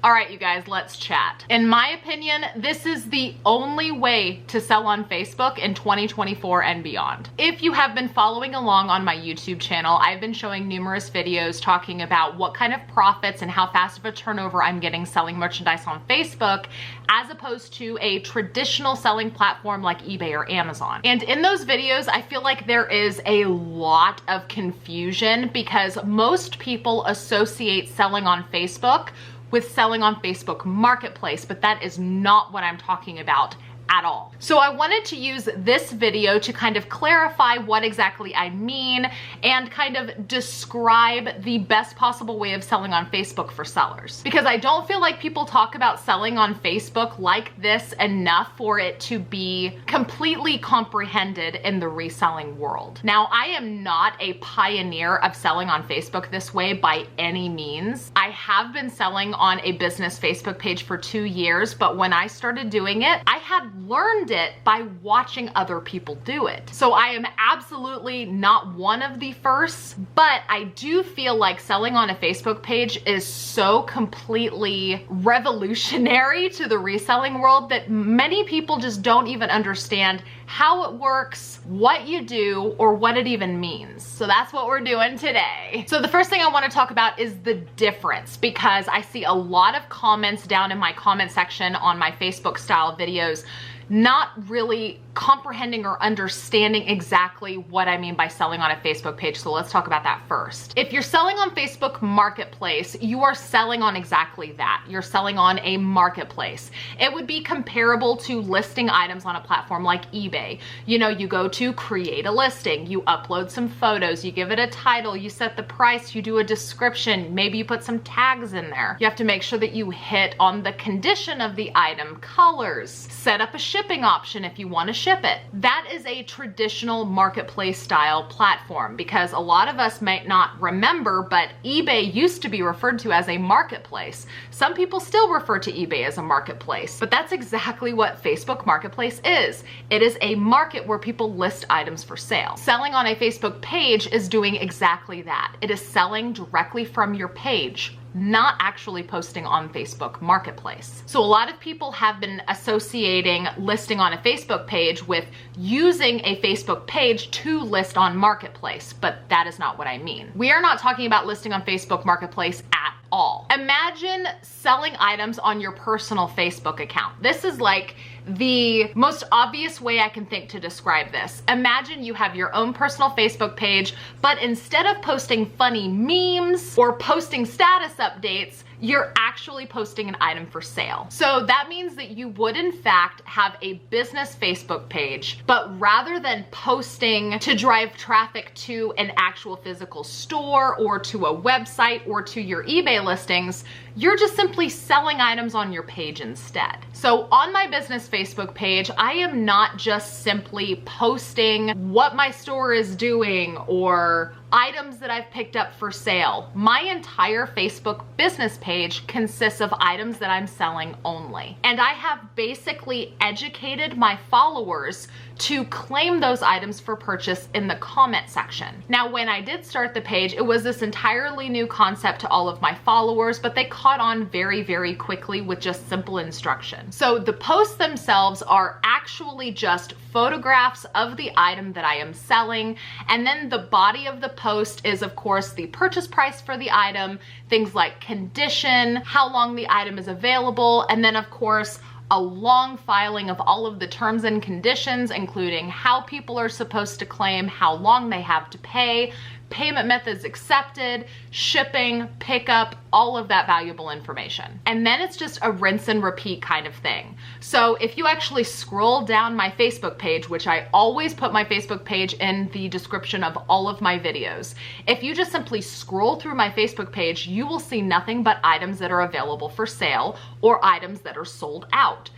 All right, you guys, let's chat. In my opinion, this is the only way to sell on Facebook in 2024 and beyond. If you have been following along on my YouTube channel, I've been showing numerous videos talking about what kind of profits and how fast of a turnover I'm getting selling merchandise on Facebook, as opposed to a traditional selling platform like eBay or Amazon. And in those videos, I feel like there is a lot of confusion because most people associate selling on Facebook with selling on Facebook Marketplace, but that is not what I'm talking about at all. So I wanted to use this video to kind of clarify what exactly I mean and kind of describe the best possible way of selling on Facebook for sellers. Because I don't feel like people talk about selling on Facebook like this enough for it to be completely comprehended in the reselling world. Now, I am not a pioneer of selling on Facebook this way by any means. I have been selling on a business Facebook page for 2 years, but when I started doing it, I had learned it by watching other people do it. So I am absolutely not one of the first, but I do feel like selling on a Facebook page is so completely revolutionary to the reselling world that many people just don't even understand how it works, what you do, or what it even means. So that's what we're doing today. So the first thing I want to talk about is the difference, because I see a lot of comments down in my comment section on my Facebook style videos not really comprehending or understanding exactly what I mean by selling on a Facebook page. So let's talk about that first. If you're selling on Facebook Marketplace, you are selling on exactly that. You're selling on a marketplace. It would be comparable to listing items on a platform like eBay. You know, you go to create a listing, you upload some photos, you give it a title, you set the price, you do a description, maybe you put some tags in there. You have to make sure that you hit on the condition of the item, colors, set up a shipping option if you want to ship it. That is a traditional marketplace style platform, because a lot of us might not remember, but eBay used to be referred to as a marketplace. Some people still refer to eBay as a marketplace, but that's exactly what Facebook Marketplace is. It is a market where people list items for sale. Selling on a Facebook page is doing exactly that. It is selling directly from your page, not actually posting on Facebook Marketplace. So a lot of people have been associating listing on a Facebook page with using a Facebook page to list on Marketplace, but that is not what I mean. We are not talking about listing on Facebook Marketplace at all. Imagine selling items on your personal Facebook account. This is like the most obvious way I can think to describe this. Imagine you have your own personal Facebook page, but instead of posting funny memes or posting status updates, you're actually posting an item for sale. So that means that you would in fact have a business Facebook page, but rather than posting to drive traffic to an actual physical store or to a website or to your eBay listings, you're just simply selling items on your page instead. So on my business Facebook page, I am not just simply posting what my store is doing or items that I've picked up for sale. My entire Facebook business page consists of items that I'm selling only. And I have basically educated my followers to claim those items for purchase in the comment section. Now, when I did start the page, it was this entirely new concept to all of my followers, but they caught on very, very quickly with just simple instruction. So the posts themselves are actually just photographs of the item that I am selling, and then the body of the post is of course the purchase price for the item, things like condition, how long the item is available, and then of course a long filing of all of the terms and conditions, including how people are supposed to claim, how long they have to pay, payment methods accepted, shipping, pickup, all of that valuable information. And then it's just a rinse and repeat kind of thing. So if you actually scroll down my Facebook page, which I always put my Facebook page in the description of all of my videos, if you just simply scroll through my Facebook page, you will see nothing but items that are available for sale or items that are sold out.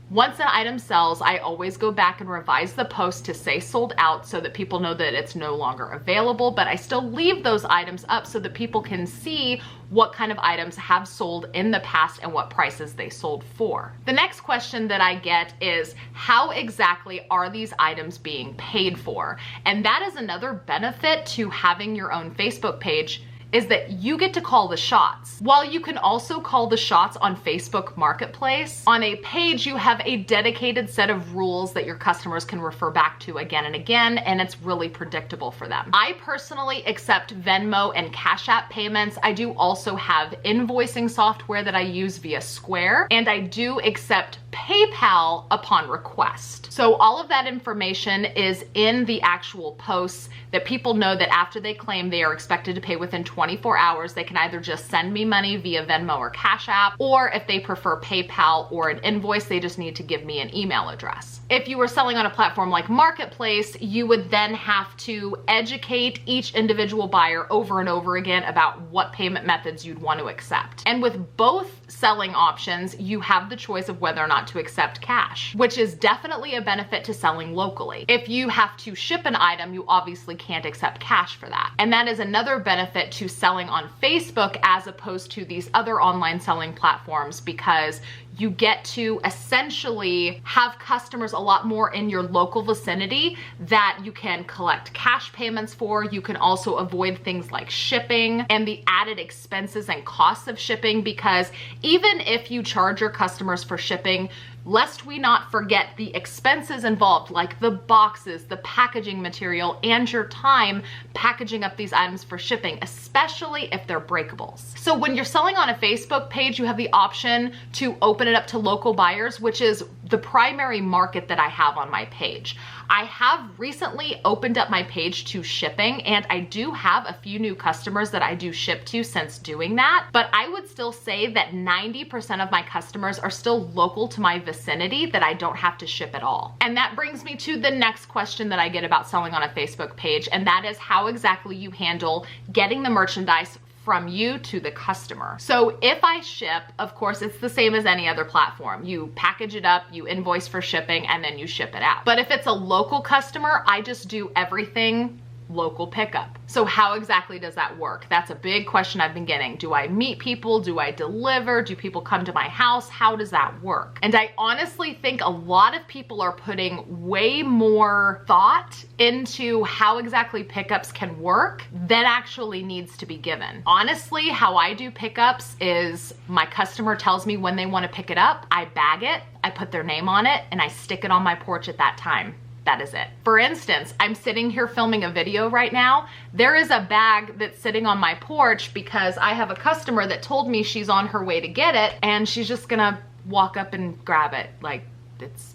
Once an item sells, I always go back and revise the post to say sold out so that people know that it's no longer available, but I still leave those items up so that people can see what kind of items have sold in the past and what prices they sold for. The next question that I get is, how exactly are these items being paid for? And that is another benefit to having your own Facebook page, is that you get to call the shots. While you can also call the shots on Facebook Marketplace, on a page you have a dedicated set of rules that your customers can refer back to again and again, and it's really predictable for them. I personally accept Venmo and Cash App payments. I do also have invoicing software that I use via Square, and I do accept PayPal upon request. So all of that information is in the actual posts that people know that after they claim they are expected to pay within 24 hours, they can either just send me money via Venmo or Cash App, or if they prefer PayPal or an invoice, they just need to give me an email address. If you were selling on a platform like Marketplace, you would then have to educate each individual buyer over and over again about what payment methods you'd want to accept. And with both selling options, you have the choice of whether or not to accept cash, which is definitely a benefit to selling locally. If you have to ship an item, you obviously can't accept cash for that. And that is another benefit to selling on Facebook as opposed to these other online selling platforms, because you get to essentially have customers a lot more in your local vicinity that you can collect cash payments for. You can also avoid things like shipping and the added expenses and costs of shipping, because even if you charge your customers for shipping, lest we not forget the expenses involved, like the boxes, the packaging material, and your time packaging up these items for shipping, especially if they're breakables. So when you're selling on a Facebook page, you have the option to open it up to local buyers, which is the primary market that I have on my page. I have recently opened up my page to shipping, and I do have a few new customers that I do ship to since doing that, but I would still say that 90% of my customers are still local to my vicinity that I don't have to ship at all. And that brings me to the next question that I get about selling on a Facebook page, and that is how exactly you handle getting the merchandise from you to the customer. So if I ship, of course, it's the same as any other platform. You package it up, you invoice for shipping, and then you ship it out. But if it's a local customer, I just do everything local pickup. So how exactly does that work? That's a big question I've been getting. Do I meet people? Do I deliver? Do people come to my house? How does that work? And I honestly think a lot of people are putting way more thought into how exactly pickups can work than actually needs to be given. Honestly, how I do pickups is my customer tells me when they want to pick it up, I bag it, I put their name on it, and I stick it on my porch at that time. That is it. For instance, I'm sitting here filming a video right now. There is a bag that's sitting on my porch because I have a customer that told me she's on her way to get it, and she's just gonna walk up and grab it. Like, it's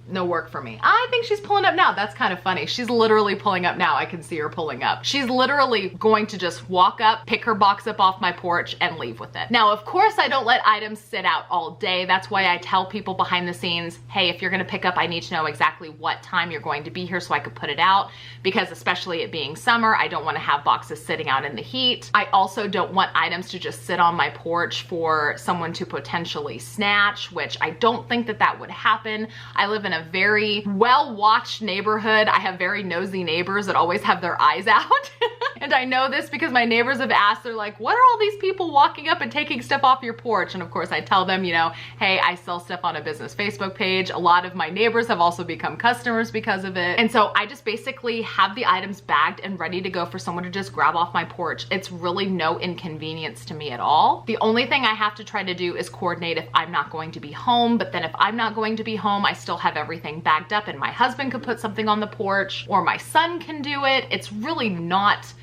no work for me. I think she's pulling up now. That's kind of funny. She's literally pulling up now. I can see her pulling up. She's literally going to just walk up, pick her box up off my porch, and leave with it. Now, of course, I don't let items sit out all day. That's why I tell people behind the scenes, hey, if you're gonna pick up, I need to know exactly what time you're going to be here so I could put it out, because especially it being summer, I don't wanna have boxes sitting out in the heat. I also don't want items to just sit on my porch for someone to potentially snatch, which I don't think that that would happen. I live in a very well-watched neighborhood. I have very nosy neighbors that always have their eyes out. And I know this because my neighbors have asked, they're like, what are all these people walking up and taking stuff off your porch? And of course I tell them, you know, hey, I sell stuff on a business Facebook page. A lot of my neighbors have also become customers because of it. And so I just basically have the items bagged and ready to go for someone to just grab off my porch. It's really no inconvenience to me at all. The only thing I have to try to do is coordinate if I'm not going to be home, but then if I'm not going to be home, I still have everything bagged up and my husband could put something on the porch or my son can do it. It's really not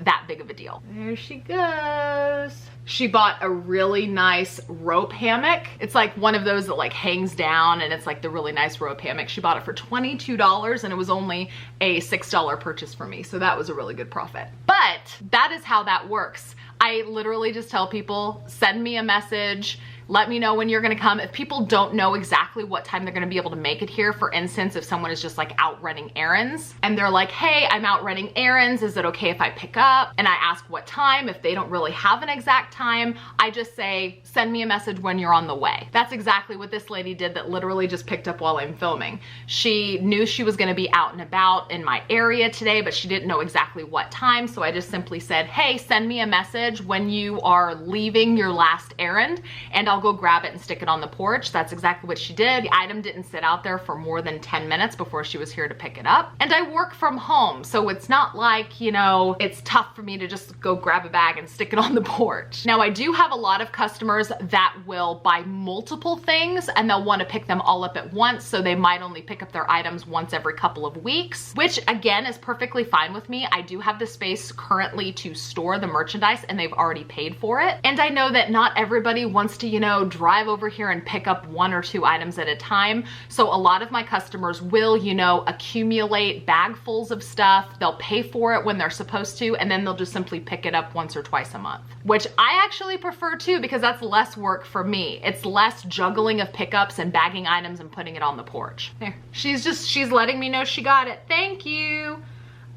that big of a deal. There she goes. She bought a really nice rope hammock. It's like one of those that like hangs down, and it's like the really nice rope hammock. She bought it for $22 and it was only a $6 purchase for me. So that was a really good profit. But that is how that works. I literally just tell people, send me a message, let me know when you're gonna come. If people don't know exactly what time they're gonna be able to make it here, for instance, if someone is just like out running errands and they're like, hey, I'm out running errands, is it okay if I pick up? And I ask what time. If they don't really have an exact time, I just say, send me a message when you're on the way. That's exactly what this lady did that literally just picked up while I'm filming. She knew she was gonna be out and about in my area today, but she didn't know exactly what time. So I just simply said, hey, send me a message when you are leaving your last errand and I'll I'll go grab it and stick it on the porch. That's exactly what she did. The item didn't sit out there for more than 10 minutes before she was here to pick it up. And I work from home, so it's not like, you know, it's tough for me to just go grab a bag and stick it on the porch. Now, I do have a lot of customers that will buy multiple things and they'll want to pick them all up at once, so they might only pick up their items once every couple of weeks, which again is perfectly fine with me. I do have the space currently to store the merchandise and they've already paid for it. And I know that not everybody wants to, you know, drive over here and pick up 1 or 2 items at a time. So a lot of my customers will, you know, accumulate bagfuls of stuff. They'll pay for it when they're supposed to, and then they'll just simply pick it up once or twice a month, which I actually prefer too, because that's less work for me. It's less juggling of pickups and bagging items and putting it on the porch. There, she's letting me know she got it. Thank you.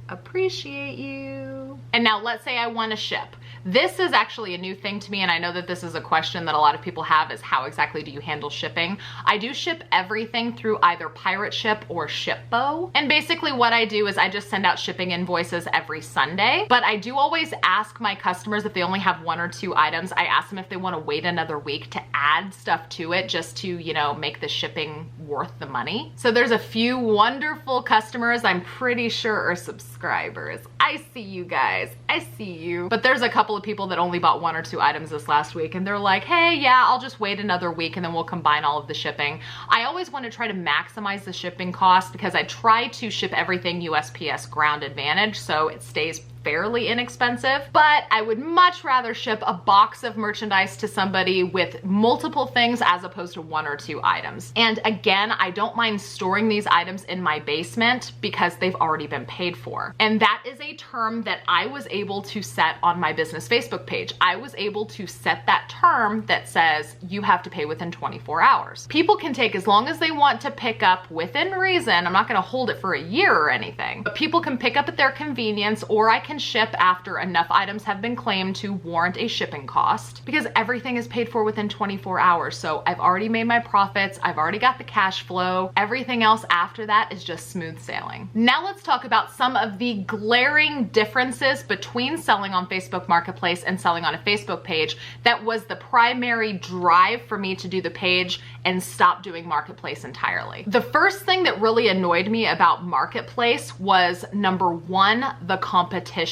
Appreciate you. And now let's say I want to ship. This is actually a new thing to me, and I know that this is a question that a lot of people have, is how exactly do you handle shipping? I do ship everything through either Pirate Ship or Shipbo. And basically what I do is I just send out shipping invoices every Sunday. But I do always ask my customers if they only have 1 or 2 items. I ask them if they want to wait another week to add stuff to it, just to, you know, make the shipping worth the money. So there's a few wonderful customers I'm pretty sure are subscribers. I see you guys. I see you. But there's a couple of people that only bought 1 or 2 items this last week, and they're like, hey, yeah, I'll just wait another week and then we'll combine all of the shipping. I always want to try to maximize the shipping cost, because I try to ship everything USPS Ground Advantage so it stays fairly inexpensive, but I would much rather ship a box of merchandise to somebody with multiple things as opposed to 1 or 2 items. And again, I don't mind storing these items in my basement because they've already been paid for. And that is a term that I was able to set on my business Facebook page. I was able to set that term that says you have to pay within 24 hours. People can take as long as they want to pick up within reason. I'm not going to hold it for a year or anything, but people can pick up at their convenience, or I can ship after enough items have been claimed to warrant a shipping cost, because everything is paid for within 24 hours. So I've already made my profits. I've already got the cash flow. Everything else after that is just smooth sailing. Now let's talk about some of the glaring differences between selling on Facebook Marketplace and selling on a Facebook page. That was the primary drive for me to do the page and stop doing Marketplace entirely. The first thing that really annoyed me about Marketplace was, number 1, the competition.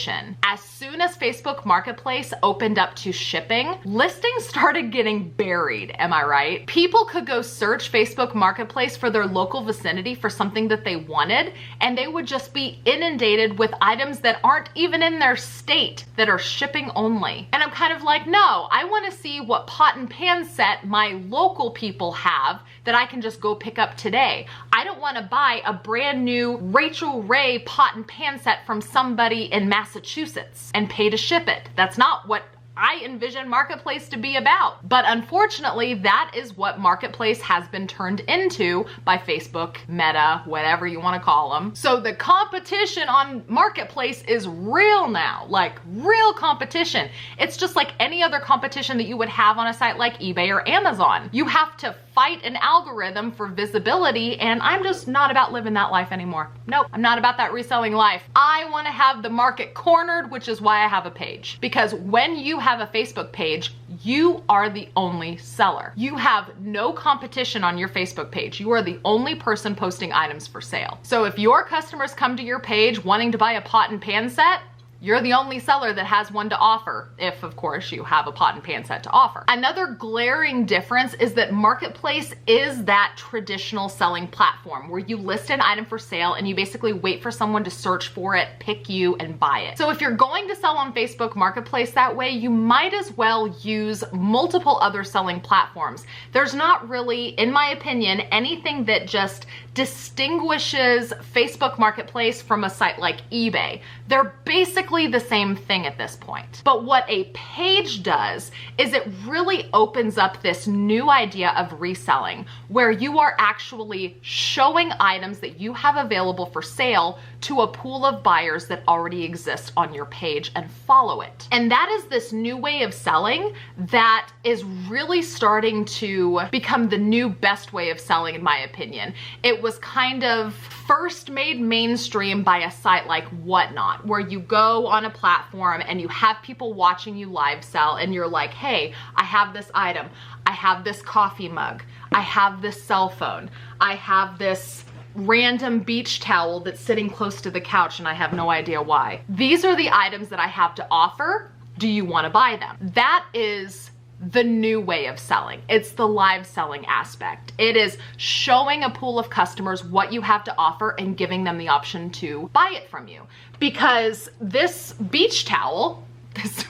As soon as Facebook Marketplace opened up to shipping, listings started getting buried, am I right? People could go search Facebook Marketplace for their local vicinity for something that they wanted, and they would just be inundated with items that aren't even in their state, that are shipping only. And I'm kind of like, no, I want to see what pot and pan set my local people have that I can just go pick up today. I don't want to buy a brand new Rachel Ray pot and pan set from somebody in Massachusetts and pay to ship it. That's not what I envision Marketplace to be about. But unfortunately, that is what Marketplace has been turned into by Facebook, Meta, whatever you want to call them. So the competition on Marketplace is real now, like real competition. It's just like any other competition that you would have on a site like eBay or Amazon. You have to fight an algorithm for visibility, and I'm just not about living that life anymore. Nope, I'm not about that reselling life. I want to have the market cornered, which is why I have a page. Because when you have a Facebook page, you are the only seller. You have no competition on your Facebook page. You are the only person posting items for sale. So if your customers come to your page wanting to buy a pot and pan set, you're the only seller that has one to offer, if of course you have a pot and pan set to offer. Another glaring difference is that Marketplace is that traditional selling platform where you list an item for sale and you basically wait for someone to search for it, pick you, and buy it. So if you're going to sell on Facebook Marketplace that way, you might as well use multiple other selling platforms. There's not really, in my opinion, anything that just distinguishes Facebook Marketplace from a site like eBay. They're basically the same thing at this point. But what a page does is it really opens up this new idea of reselling, where you are actually showing items that you have available for sale to a pool of buyers that already exist on your page and follow it. And that is this new way of selling that is really starting to become the new best way of selling, in my opinion. It was kind of first made mainstream by a site like Whatnot, where you go go on a platform and you have people watching you live sell and you're like, hey, I have this item, I have this coffee mug, I have this cell phone, I have this random beach towel that's sitting close to the couch and I have no idea why. These are the items that I have to offer. Do you want to buy them? That is the new way of selling. It's the live selling aspect. It is showing a pool of customers what you have to offer and giving them the option to buy it from you. Because this beach towel, this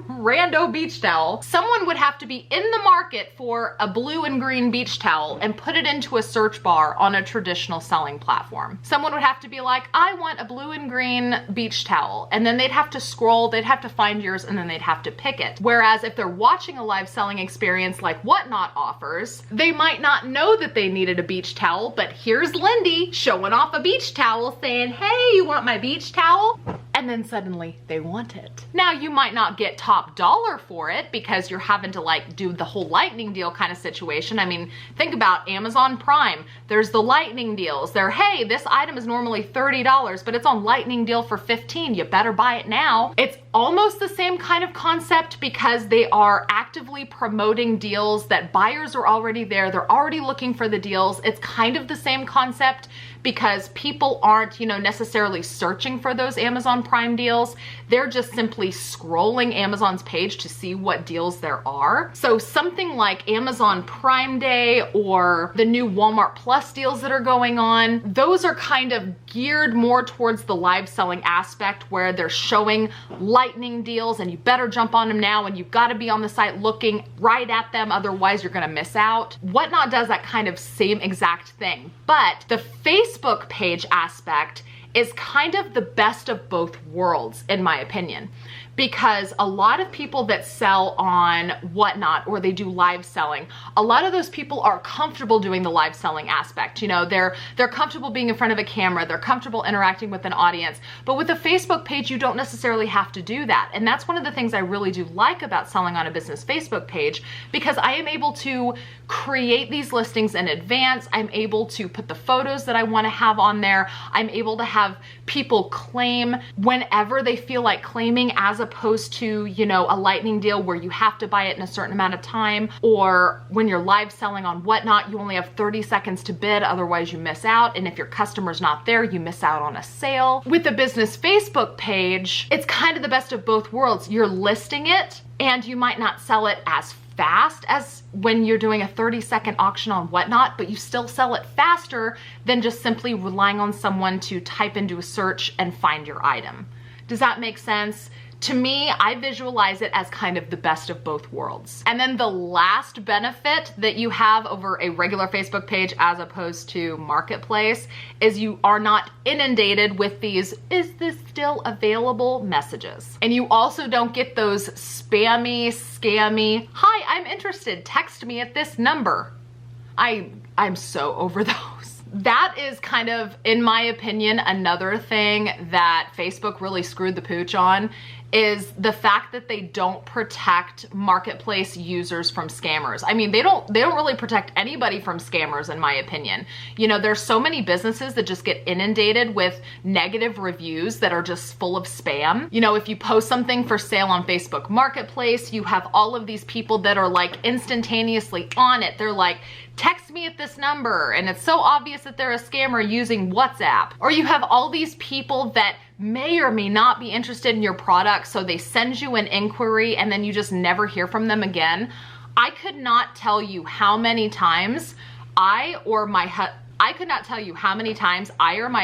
rando beach towel, someone would have to be in the market for a blue and green beach towel and put it into a search bar on a traditional selling platform. Someone would have to be like, I want a blue and green beach towel. And then they'd have to scroll, they'd have to find yours, and then they'd have to pick it. Whereas if they're watching a live selling experience like Whatnot offers, they might not know that they needed a beach towel, but here's Lindey showing off a beach towel saying, hey, you want my beach towel? And then suddenly they want it. Now you might not get top dollar for it because you're having to like do the whole lightning deal kind of situation. I mean, think about Amazon Prime. There's the lightning deals. They're, hey, this item is normally $30, but it's on lightning deal for $15. You better buy it now. It's almost the same kind of concept because they are actively promoting deals that buyers are already there. They're already looking for the deals. It's kind of the same concept because people aren't, necessarily searching for those Amazon Prime deals. They're just simply scrolling Amazon's page to see what deals there are. So something like Amazon Prime Day or the new Walmart Plus deals that are going on, those are kind of geared more towards the live selling aspect where they're showing lightning deals and you better jump on them now and you've got to be on the site looking right at them, otherwise you're going to miss out. Whatnot does that kind of same exact thing, but the Facebook page aspect is kind of the best of both worlds, in my opinion, because a lot of people that sell on Whatnot or they do live selling, a lot of those people are comfortable doing the live selling aspect. They're comfortable being in front of a camera, they're comfortable interacting with an audience, but with a Facebook page, you don't necessarily have to do that. And that's one of the things I really do like about selling on a business Facebook page, because I am able to create these listings in advance. I'm able to put the photos that I want to have on there. I'm able to have people claim whenever they feel like claiming, as opposed to, a lightning deal where you have to buy it in a certain amount of time, or when you're live selling on Whatnot, you only have 30 seconds to bid, otherwise you miss out. And if your customer's not there, you miss out on a sale. With the business Facebook page, it's kind of the best of both worlds. You're listing it and you might not sell it as fast as when you're doing a 30-second auction on Whatnot, but you still sell it faster than just simply relying on someone to type into a search and find your item. Does that make sense? To me, I visualize it as kind of the best of both worlds. And then the last benefit that you have over a regular Facebook page as opposed to Marketplace is you are not inundated with these, is this still available messages? And you also don't get those spammy, scammy, hi, I'm interested, text me at this number. I'm so over those. That is kind of, in my opinion, another thing that Facebook really screwed the pooch on, is the fact that they don't protect Marketplace users from scammers. I mean, they don't really protect anybody from scammers, in my opinion. There's so many businesses that just get inundated with negative reviews that are just full of spam. If you post something for sale on Facebook Marketplace, you have all of these people that are like instantaneously on it. They're like, text me at this number, and it's so obvious that they're a scammer using WhatsApp. Or you have all these people that may or may not be interested in your product, so they send you an inquiry and then you just never hear from them again. I could not tell you how many times I or my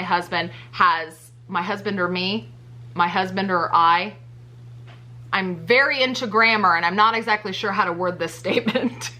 husband has, my husband or me, my husband or I'm very into grammar and I'm not exactly sure how to word this statement.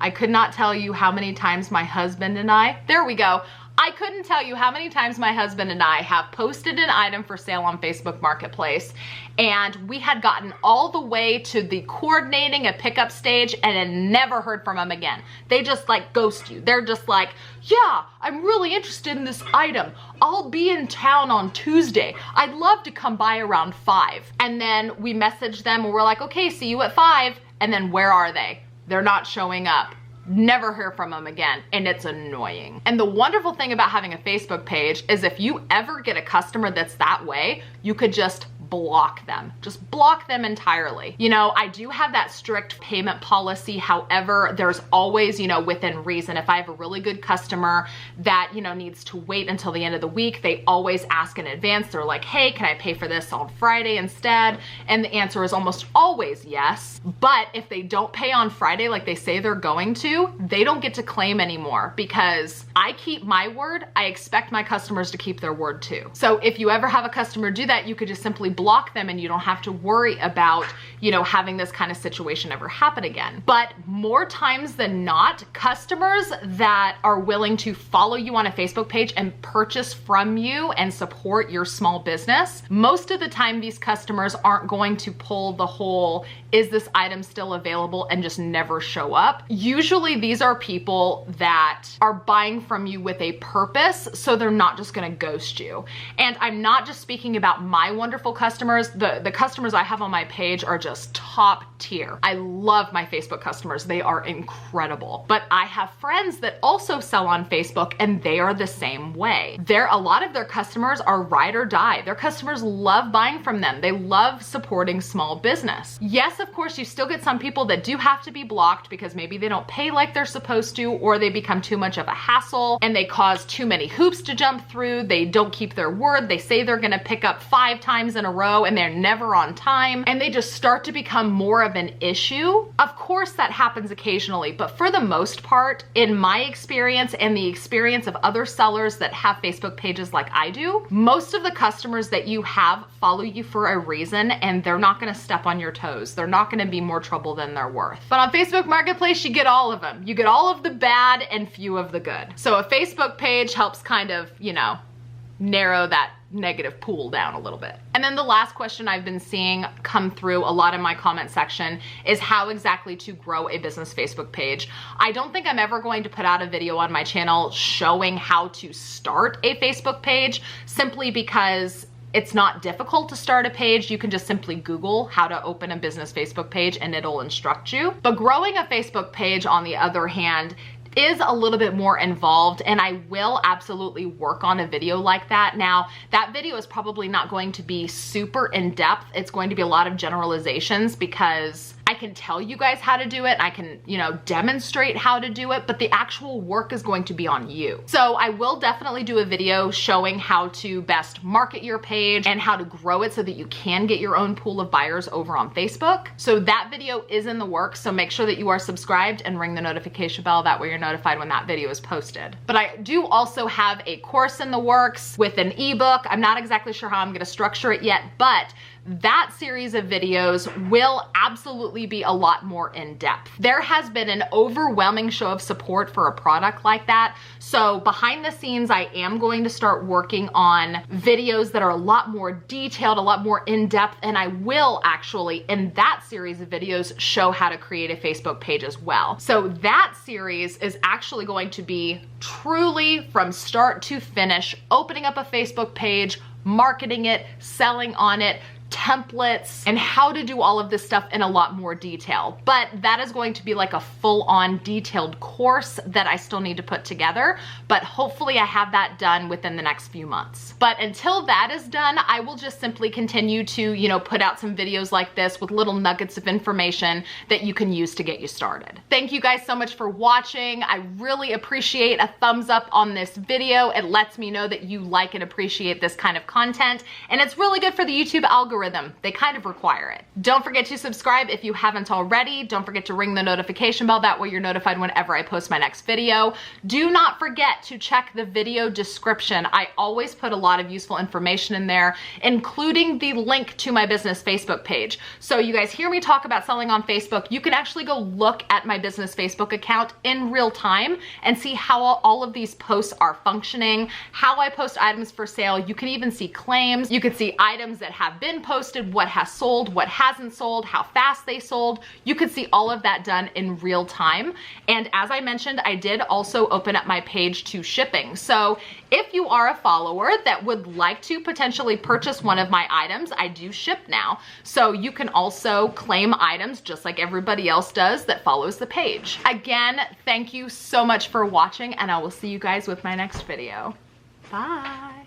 I could not tell you how many times my husband and I, there we go. I couldn't tell you how many times my husband and I have posted an item for sale on Facebook Marketplace, and we had gotten all the way to the coordinating a pickup stage and then never heard from them again. They just like ghost you. They're just like, yeah, I'm really interested in this item. I'll be in town on Tuesday. I'd love to come by around 5. And then we message them and we're like, okay, see you at 5. And then where are they? They're not showing up. Never hear from them again, and it's annoying. And the wonderful thing about having a Facebook page is if you ever get a customer that's that way, you could just block them. Just block them entirely. You know, I do have that strict payment policy. However, there's always, you know, within reason. If I have a really good customer that, you know, needs to wait until the end of the week, they always ask in advance. They're like, hey, can I pay for this on Friday instead? And the answer is almost always yes. But if they don't pay on Friday like they say they're going to, they don't get to claim anymore, because I keep my word. I expect my customers to keep their word too. So if you ever have a customer do that, you could just simply block them and you don't have to worry about, you know, having this kind of situation ever happen again. But more times than not, customers that are willing to follow you on a Facebook page and purchase from you and support your small business, most of the time these customers aren't going to pull the whole, is this item still available, and just never show up. Usually these are people that are buying from you with a purpose, so they're not just gonna ghost you. And I'm not just speaking about my wonderful customers. The customers I have on my page are just top tier. I love my Facebook customers. They are incredible. But I have friends that also sell on Facebook, and they are the same way. A lot of their customers are ride or die. Their customers love buying from them. They love supporting small business. Yes, of course, you still get some people that do have to be blocked because maybe they don't pay like they're supposed to, or they become too much of a hassle and they cause too many hoops to jump through. They don't keep their word. They say they're gonna pick up 5 times in a row and they're never on time, and they just start to become more of an issue. Of course, that happens occasionally, but for the most part, in my experience and the experience of other sellers that have Facebook pages like I do, most of the customers that you have follow you for a reason, and they're not gonna step on your toes. They're not gonna be more trouble than they're worth. But on Facebook Marketplace, you get all of them. You get all of the bad and few of the good. So a Facebook page helps kind of, you know, narrow that negative pool down a little bit. And then the last question I've been seeing come through a lot in my comment section is how exactly to grow a business Facebook page. I don't think I'm ever going to put out a video on my channel showing how to start a Facebook page, simply because it's not difficult to start a page. You can just simply Google how to open a business Facebook page and it'll instruct you. But growing a Facebook page, on the other hand, is a little bit more involved, and I will absolutely work on a video like that. Now, that video is probably not going to be super in-depth. It's going to be a lot of generalizations, because I can tell you guys how to do it. I can, you know, demonstrate how to do it, but the actual work is going to be on you. So I will definitely do a video showing how to best market your page and how to grow it so that you can get your own pool of buyers over on Facebook. So that video is in the works. So make sure that you are subscribed and ring the notification bell. That way you're notified when that video is posted. But I do also have a course in the works with an ebook. I'm not exactly sure how I'm going to structure it yet, but that series of videos will absolutely be a lot more in depth. There has been an overwhelming show of support for a product like that. So behind the scenes, I am going to start working on videos that are a lot more detailed, a lot more in depth, and I will actually, in that series of videos, show how to create a Facebook page as well. So that series is actually going to be truly from start to finish, opening up a Facebook page, marketing it, selling on it, templates, and how to do all of this stuff in a lot more detail. But that is going to be like a full-on detailed course that I still need to put together, but hopefully I have that done within the next few months. But until that is done, I will just simply continue to, you know, put out some videos like this with little nuggets of information that you can use to get you started. Thank you guys so much for watching. I really appreciate a thumbs up on this video. It lets me know that you like and appreciate this kind of content, and it's really good for the YouTube algorithm. They kind of require it. Don't forget to subscribe if you haven't already. Don't forget to ring the notification bell. That way you're notified whenever I post my next video. Do not forget to check the video description. I always put a lot of useful information in there, including the link to my business Facebook page. So you guys hear me talk about selling on Facebook. You can actually go look at my business Facebook account in real time and see how all of these posts are functioning, how I post items for sale. You can even see claims. You can see items that have been posted, what has sold, what hasn't sold, how fast they sold. You could see all of that done in real time. And as I mentioned, I did also open up my page to shipping. So if you are a follower that would like to potentially purchase one of my items, I do ship now. So you can also claim items just like everybody else does that follows the page. Again, thank you so much for watching, and I will see you guys with my next video. Bye.